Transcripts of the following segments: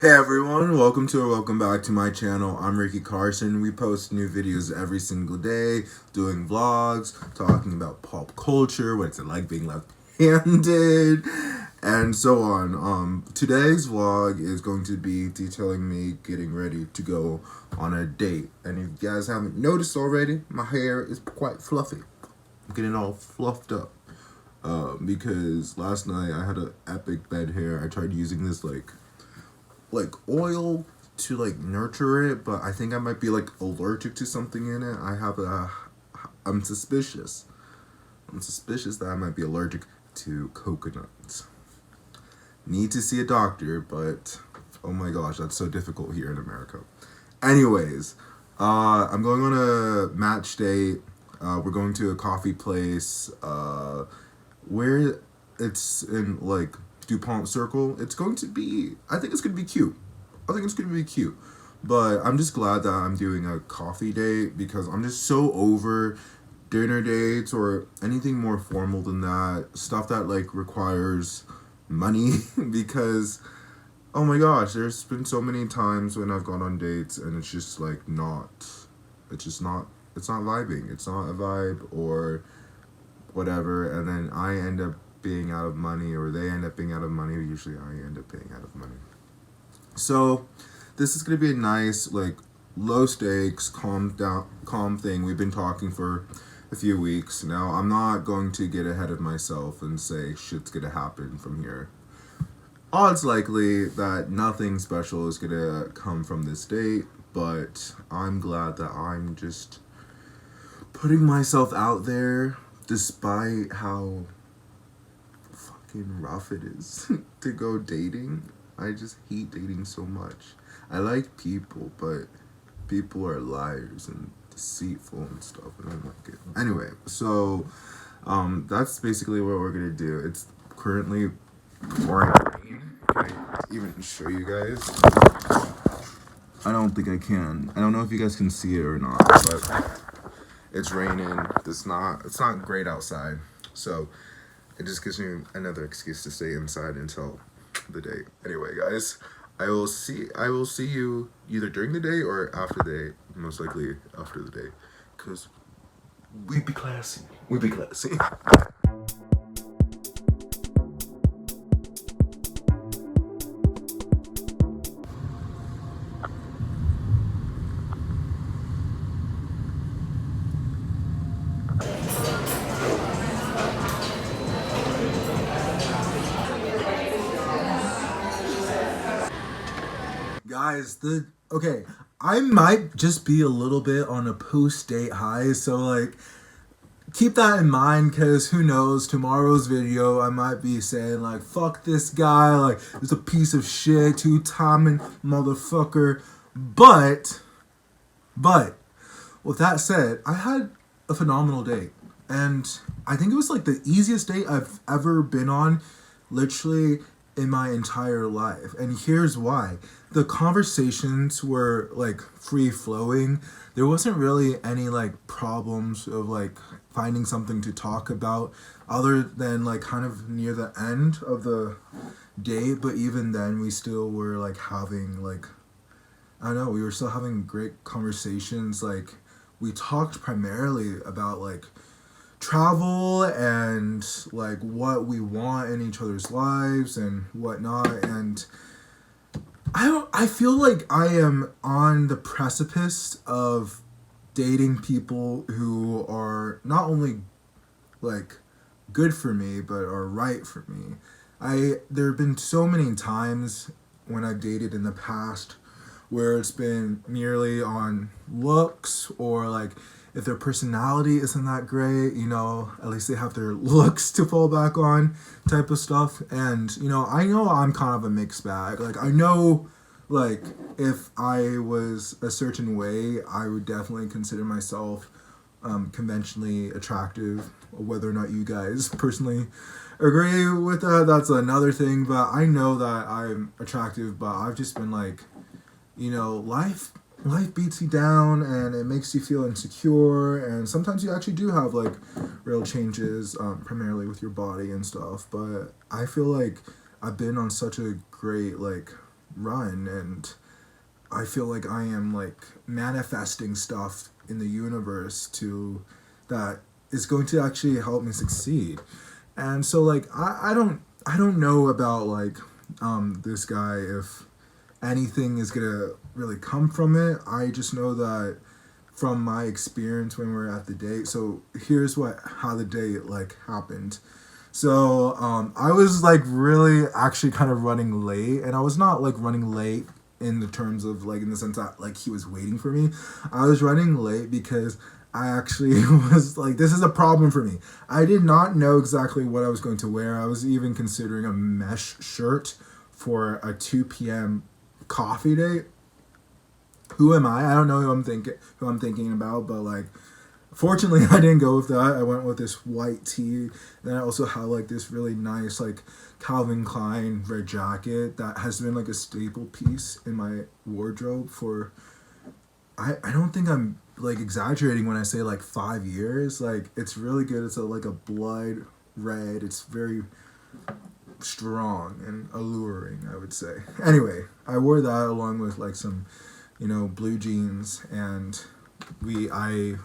Hey everyone, welcome back to my channel. I'm Ricky Carson. We post new videos every single day, doing vlogs, talking about pop culture, what's it like being left-handed, and so on. Today's vlog is going to be detailing me getting ready to go on a date. And if you guys haven't noticed already, my hair is quite fluffy. I'm getting all fluffed up. Because last night I had an epic bed hair. I tried using this oil to nurture it, but I think I might be allergic to something in it. I'm suspicious. I'm suspicious that I might be allergic to coconut. Need to see a doctor, but oh my gosh, that's so difficult here in America. Anyways, I'm going on a match date. We're going to a coffee place. Where it's in DuPont Circle. It's going to be, I think it's going to be cute. I think it's going to be cute. But I'm just glad that I'm doing a coffee date because I'm just so over dinner dates or anything more formal than that. Stuff that requires money because oh my gosh, there's been so many times when I've gone on dates and it's just it's not vibing. It's not a vibe or whatever, and then I end up being out of money or they end up being out of money. Usually I end up being out of money. So this is going to be a nice low stakes calm thing. We've been talking for a few weeks now. I'm not going to get ahead of myself and say shit's going to happen from here. Odds likely that nothing special is going to come from this date, but I'm glad that I'm just putting myself out there despite how fucking rough it is to go dating. I just hate dating so much. I like people, but people are liars and deceitful and stuff. I don't like it. Anyway, so that's basically what we're gonna do. It's currently pouring rain. Can I even show you guys? I don't think I can. I don't know if you guys can see it or not, but it's raining. It's not great outside. So it just gives me another excuse to stay inside until the day. Anyway, guys, I will see you either during the day or after the day. Most likely after the day, cause we be classy. We be classy. Guys, I might just be a little bit on a post-date high, so keep that in mind, because who knows, tomorrow's video I might be saying fuck this guy, he's a piece of shit, two-timing motherfucker. But with that said, I had a phenomenal date, and I think it was the easiest date I've ever been on, literally in my entire life. And here's why. The conversations were free flowing. There wasn't really any problems of finding something to talk about other than kind of near the end of the date. But even then we still were having I don't know, we were still having great conversations. We talked primarily about travel and what we want in each other's lives and whatnot. And I feel like I am on the precipice of dating people who are not only good for me but are right for me. There have been so many times when I've dated in the past where it's been merely on looks, or if their personality isn't that great, at least they have their looks to fall back on, type of stuff. And I know I'm kind of a mixed bag. I know if I was a certain way, I would definitely consider myself conventionally attractive. Whether or not you guys personally agree with that, that's another thing. But I know that I'm attractive, but I've just been life beats you down and it makes you feel insecure, and sometimes you actually do have real changes, primarily with your body and stuff. But I feel I've been on such a great run, and I feel like I am like manifesting stuff in the universe to that is going to actually help me succeed. And so like I don't know about like this guy if anything is gonna really come from it. I just know that from my experience when we were at the date. So here's what how the date like happened. So I was like really actually kind of running late, and I was not like running late in the terms of like in the sense that like he was waiting for me. I was running late because I actually was like, this is a problem for me. I did not know exactly what I was going to wear. I was even considering a mesh shirt for a 2 p.m. coffee date. Who am I? I don't know who I'm thinking about, but like fortunately I didn't go with that. I went with this white tee. And I also had like this really nice like Calvin Klein red jacket that has been like a staple piece in my wardrobe for I don't think I'm like exaggerating when I say like 5 years. Like it's really good. It's like a blood red. It's very strong and alluring, I would say. Anyway, I wore that along with like some, blue jeans, and I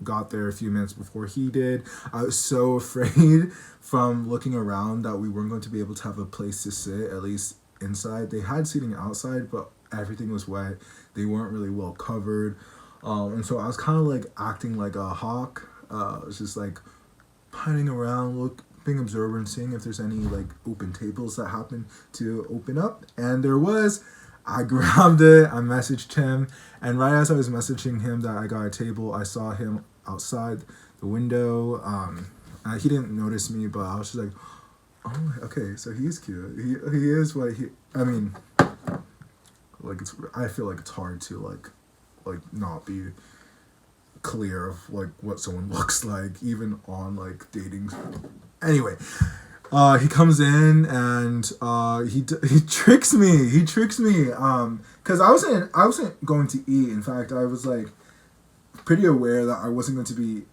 got there a few minutes before he did. I was so afraid from looking around that we weren't going to be able to have a place to sit, at least inside. They had seating outside, but everything was wet. They weren't really well covered. And so I was kind of like acting like a hawk. I was just like pining around, being observant, seeing if there's any like open tables that happen to open up. And there was. I grabbed it, I messaged him, and right as I was messaging him that I got a table, I saw him outside the window. He didn't notice me, but I was just like, oh, okay, so he's cute. He is what he. I mean, like I feel like it's hard to like not be clear of like what someone looks like, even on like dating. Anyway. He comes in and he tricks me. He tricks me. Cause I wasn't going to eat. In fact, I was like pretty aware that I wasn't going to be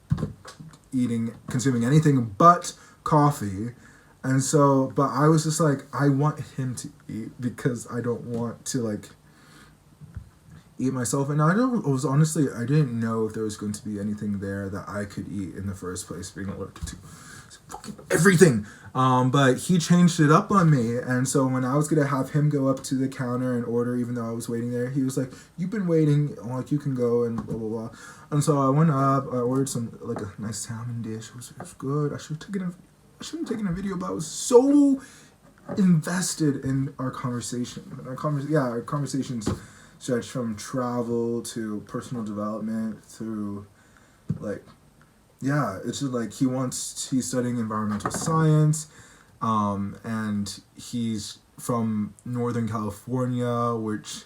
consuming anything but coffee. And so, but I was just like, I want him to eat because I don't want to like eat myself. And I didn't know if there was going to be anything there that I could eat in the first place, being allergic to fucking everything. But he changed it up on me, and so when I was gonna have him go up to the counter and order, even though I was waiting there, he was like, "You've been waiting, like you can go," and blah blah blah. And so I went up, I ordered some like a nice salmon dish. It was good. I should have taken a video, but I was so invested in our conversation. Our conversations stretch from travel to personal development through like. Yeah, it's just like he's studying environmental science, and he's from Northern California, which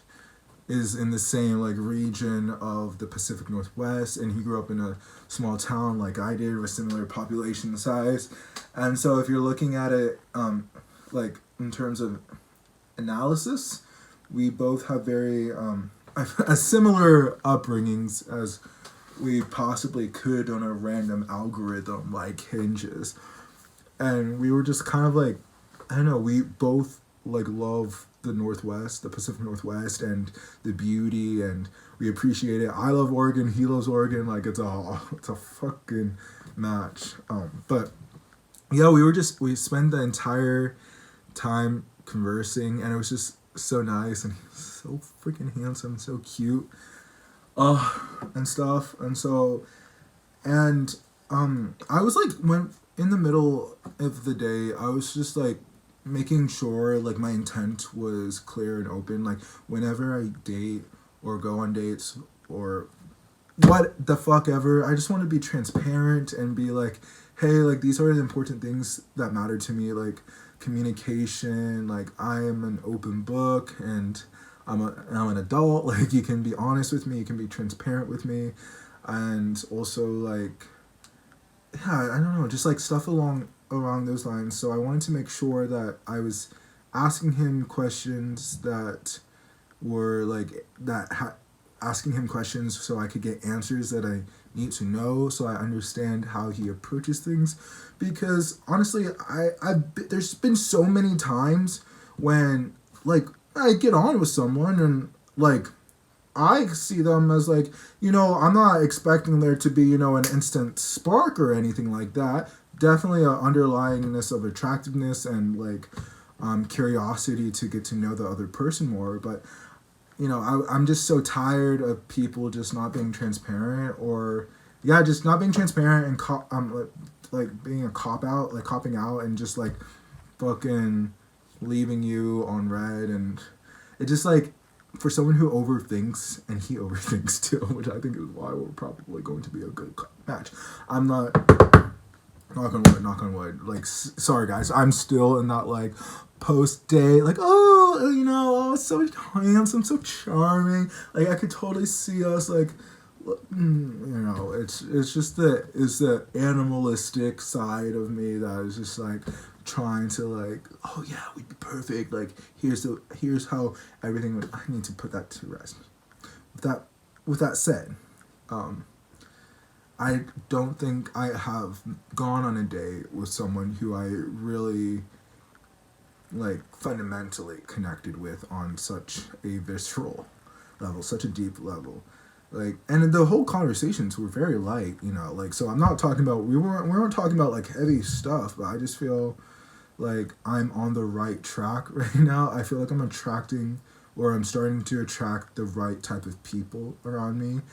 is in the same like region of the Pacific Northwest, and he grew up in a small town like I did with similar population size. And so if you're looking at it like in terms of analysis, we both have very similar upbringings as we possibly could on a random algorithm like Hinges. And we were just kind of like, I don't know, we both like love the Northwest, the Pacific Northwest, and the beauty, and we appreciate it. I love Oregon, he loves Oregon, like it's a fucking match. But yeah, we spent the entire time conversing, and it was just so nice, and he was so freaking handsome, so cute. And stuff, and so, and I was like, when in the middle of the day, I was just like making sure like my intent was clear and open. Like whenever I date or go on dates or what the fuck ever, I just want to be transparent and be like, hey, like these are the important things that matter to me, like communication. Like I am an open book, and I'm an adult. Like you can be honest with me, you can be transparent with me, and also like, yeah, I don't know, just like stuff along those lines. So I wanted to make sure that I was asking him questions that were like asking him questions so I could get answers that I need to know, so I understand how he approaches things. Because honestly, there's been so many times when like I get on with someone and like I see them as like, I'm not expecting there to be, an instant spark or anything like that. Definitely a underlyingness of attractiveness and like curiosity to get to know the other person more. But, I'm just so tired of people just not being transparent or, yeah, just not being transparent and like being a cop out, like copping out and just like fucking leaving you on red. And it just like, for someone who overthinks, and he overthinks too, which I think is why we're probably going to be a good match. I'm not, knock on wood. Like, sorry guys, I'm still in that like post date, like, oh, so handsome, so charming. Like, I could totally see us like, it's just the animalistic side of me that is just like trying to like, oh yeah, we'd be perfect. Like here's how everything would. I need to put that to rest. With that said, I don't think I have gone on a date with someone who I really like fundamentally connected with on such a visceral level, such a deep level. Like, and the whole conversations were very light, like, so I'm not talking about, we weren't talking about like heavy stuff, but I just feel like I'm on the right track right now. I feel like I'm attracting, or I'm starting to attract the right type of people around me.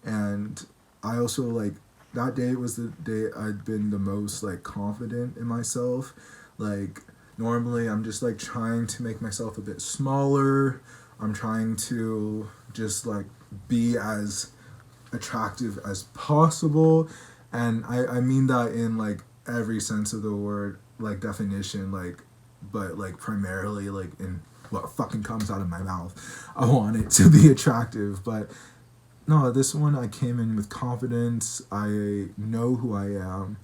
And I also like, that day was the day I'd been the most like confident in myself. Like, normally I'm just like trying to make myself a bit smaller. I'm trying to just like be as attractive as possible, and I mean that in like every sense of the word, like definition, like, but like primarily like in what fucking comes out of my mouth. I want it to be attractive, but no, this one I came in with confidence. I know who I am,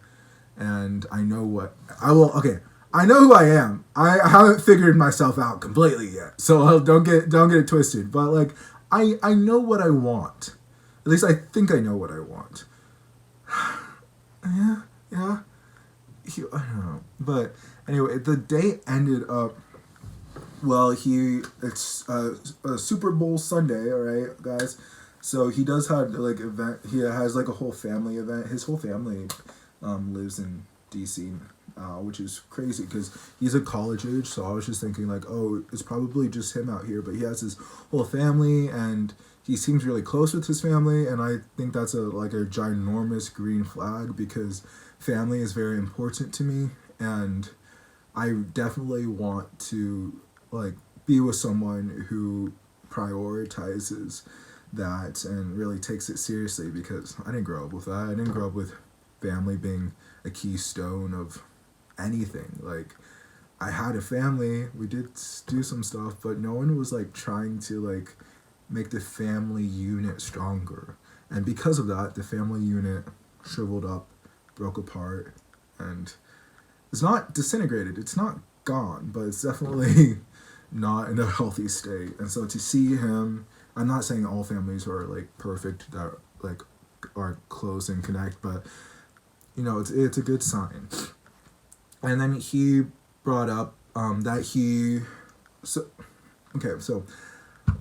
and I know what I will. Okay, I know who I am. I haven't figured myself out completely yet, so don't get it twisted. But like, I know what I want. At least I think I know what I want. Yeah. I don't know. But anyway, the day ended up. Well, it's a Super Bowl Sunday, all right, guys. So he does have like event. He has like a whole family event. His whole family lives in DC, which is crazy because he's a college age. So I was just thinking like, oh, it's probably just him out here, but he has his whole family and he seems really close with his family, and I think that's a ginormous green flag because family is very important to me, and I definitely want to like be with someone who prioritizes that and really takes it seriously, because I didn't grow up with that. I didn't grow up with family being a keystone of anything. Like, I had a family, we did do some stuff, but no one was like trying to like make the family unit stronger. And because of that, the family unit shriveled up, broke apart, and it's not disintegrated, it's not gone, but it's definitely not in a healthy state. And so to see him, I'm not saying all families are like perfect, that like are close and connect, but it's a good sign. And then he brought up that he so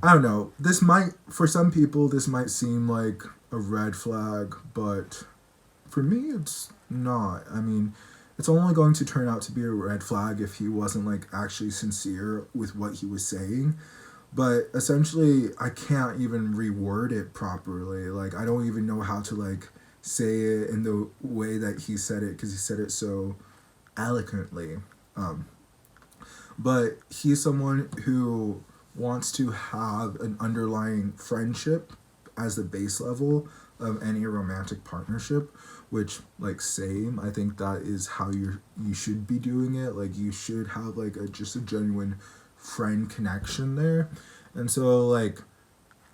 I don't know, this might, for some people this might seem like a red flag, but for me it's not. I mean, it's only going to turn out to be a red flag if he wasn't like actually sincere with what he was saying. But essentially, I can't even reword it properly. Like, I don't even know how to like say it in the way that he said it, because he said it so eloquently. But he's someone who wants to have an underlying friendship as the base level of any romantic partnership, which, like, same, I think that is how you should be doing it. Like, you should have like just a genuine friend connection there. And so like,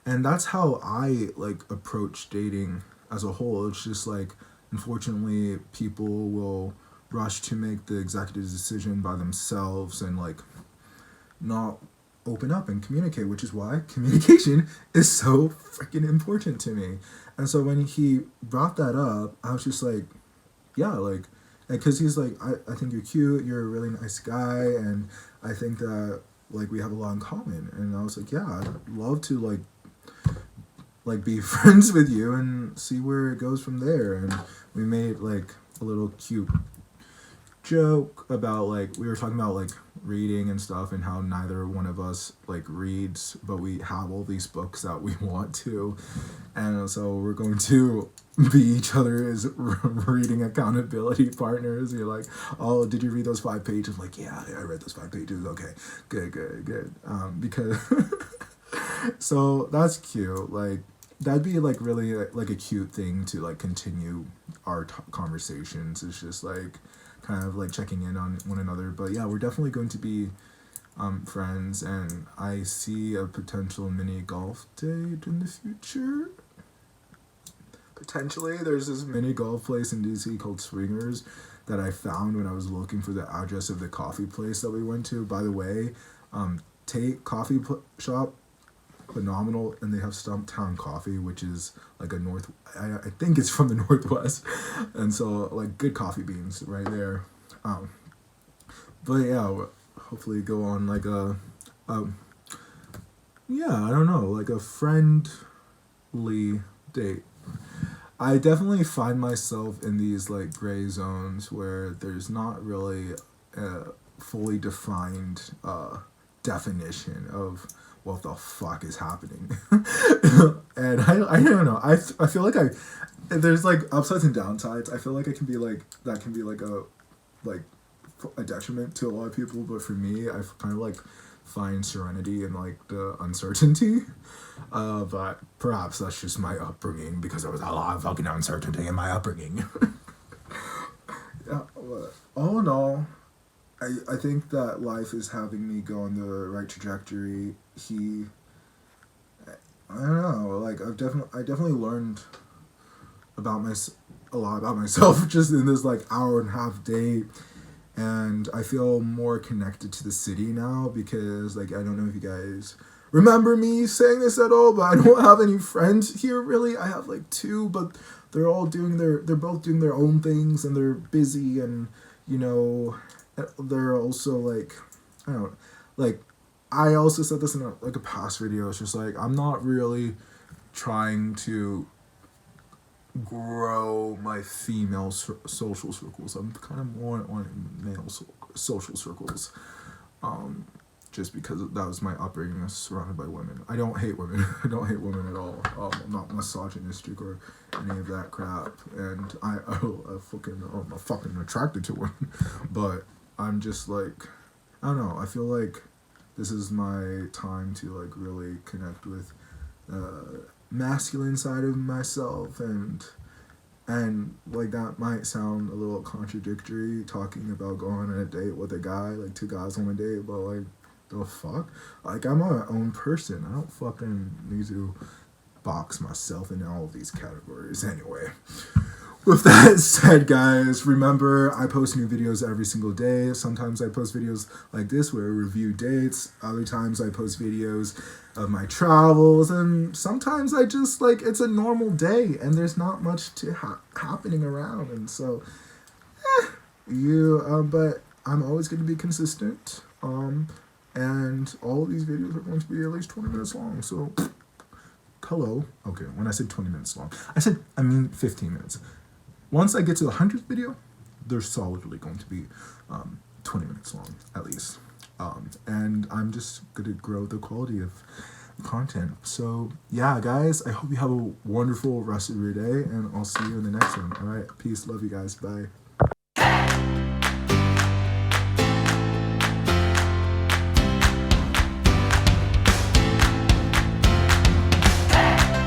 and that's how I like approach dating as a whole. It's just like, unfortunately, people will rush to make the executive decision by themselves and like not open up and communicate, which is why communication is so freaking important to me. And so when he brought that up, I was just like, yeah, like, because he's like, I think you're cute, you're a really nice guy, and I think that like we have a lot in common. And I was like, yeah, I'd love to like be friends with you and see where it goes from there. And we made like a little cute joke about like we were talking about like reading and stuff and how neither one of us like reads, but we have all these books that we want to, and so we're going to be each other's reading accountability partners. You're like, oh, did you read those 5 pages? I'm like, yeah, I read those 5 pages. Okay, good. Because so that's cute. Like that'd be like really like a cute thing to like continue our conversations. It's just like kind of like checking in on one another. But yeah, we're definitely going to be friends, and I see a potential mini golf date in the future. Potentially, there's this mini golf place in DC called Swingers that I found when I was looking for the address of the coffee place that we went to. By the way, Tatte coffee shop, phenomenal, and they have Stumptown coffee, which is like I think it's from the Northwest, and so like good coffee beans right there. But yeah, hopefully go on like yeah, I don't know, like a friendly date. I definitely find myself in these like gray zones where there's not really a fully defined definition of what the fuck is happening. And I don't know, I feel like there's like upsides and downsides. I feel like it can be like that can be like a detriment to a lot of people, but for me I kind of like find serenity in like the uncertainty. But perhaps that's just my upbringing, because there was a lot of fucking uncertainty in my upbringing. Yeah, but all in all, I think that life is having me go on the right trajectory. I don't know, like I definitely learned about a lot about myself just in this like hour and a half date, and I feel more connected to the city now, because like I don't know if you guys remember me saying this at all, but I don't have any friends here really. I have like 2, but they're both doing their own things, and they're busy, and you know, they're also like, I don't know, like I also said this in a past video. It's just like I'm not really trying to grow my female social circles. I'm kind of more on male social circles. Just because that was my upbringing. I was surrounded by women. I don't hate women. I don't hate women at all. I'm not misogynistic or any of that crap. And I'm fucking attracted to women. But I'm just like, I don't know. I feel like this is my time to like really connect with masculine side of myself, and like that might sound a little contradictory, talking about going on a date with a guy, like 2 guys on a date, but like the fuck, like I'm my own person. I don't fucking need to box myself in all of these categories anyway. With that said, guys, remember I post new videos every single day. Sometimes I post videos like this where I review dates. Other times I post videos of my travels, and sometimes I just like it's a normal day and there's not much to happening around, and so but I'm always going to be consistent. And all of these videos are going to be at least 20 minutes long. So hello. Okay, when I said 20 minutes long, I mean 15 minutes. Once I get to the 100th video, they're solidly going to be 20 minutes long, at least. And I'm just going to grow the quality of content. So, yeah, guys, I hope you have a wonderful rest of your day, and I'll see you in the next one. All right, peace. Love you guys. Bye.